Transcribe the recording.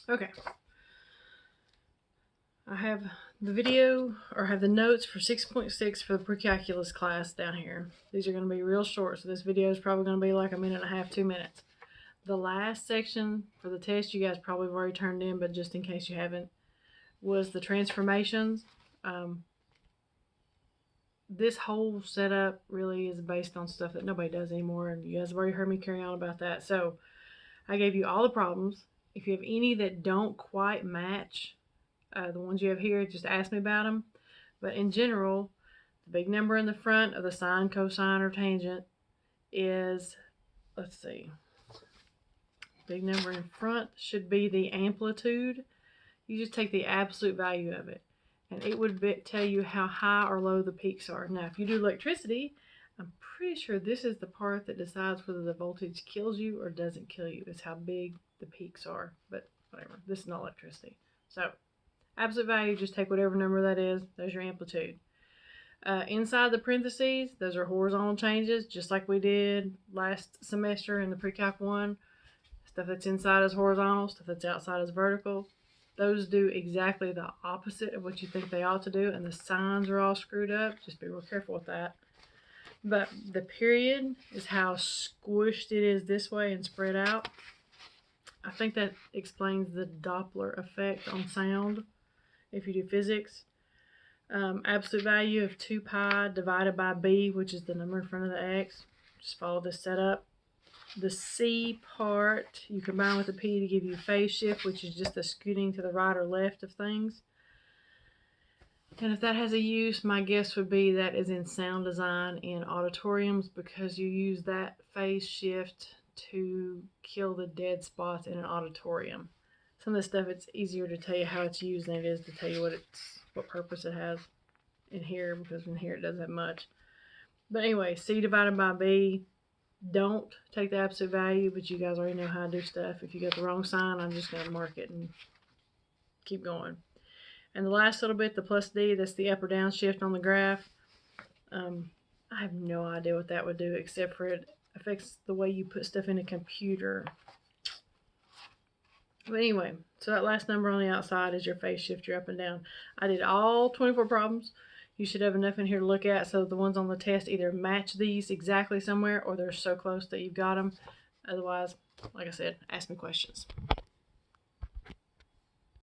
Okay. I have the video, or have the notes for 6.6 for the pre-calculus class down here. These are going to be real short, so this video is probably going to be like a minute and a half, 2 minutes. The last section for the test you guys probably have already turned in, but just in case you haven't, was the transformations. This whole setup really is based on stuff that nobody does anymore, and you guys have already heard me carry on about that. So I gave you all the problems. If you have any that don't quite match the ones you have here, just ask me about them. But in general, the big number in the front of the sine, cosine, or tangent is, let's see, big number in front should be the amplitude. You just take the absolute value of it, and it would tell you how high or low the peaks are. Now, if you do electricity, I'm pretty sure this is the part that decides whether the voltage kills you or doesn't kill you. It's how big the peaks are, but whatever. This is not electricity. So, absolute value, just take whatever number that is. There's your amplitude. Inside the parentheses, those are horizontal changes, just like we did last semester in the pre-calc 1. Stuff that's inside is horizontal, stuff that's outside is vertical. Those do exactly the opposite of what you think they ought to do, and the signs are all screwed up. Just be real careful with that. But the period is how squished it is this way and spread out. I think that explains the Doppler effect on sound if you do physics. Absolute value of 2 pi divided by b, which is the number in front of the x. Just follow this setup. The C part, you combine with the P to give you phase shift, which is just the scooting to the right or left of things. And if that has a use, my guess would be that is in sound design in auditoriums, because you use that phase shift to kill the dead spots in an auditorium. Some of the stuff, it's easier to tell you how it's used than it is to tell you what purpose it has in here, because in here it doesn't have much. But anyway, C divided by B. Don't take the absolute value, but you guys already know how to do stuff. If you get the wrong sign, I'm just going to mark it and keep going. And the last little bit, the plus D, that's the up or down shift on the graph. I have no idea what that would do, except for it affects the way you put stuff in a computer. But anyway, so that last number on the outside is your phase shift, your up and down. I did all 24 problems. You should have enough in here to look at, so the ones on the test either match these exactly somewhere or they're so close that you've got them. Otherwise, like I said, ask me questions.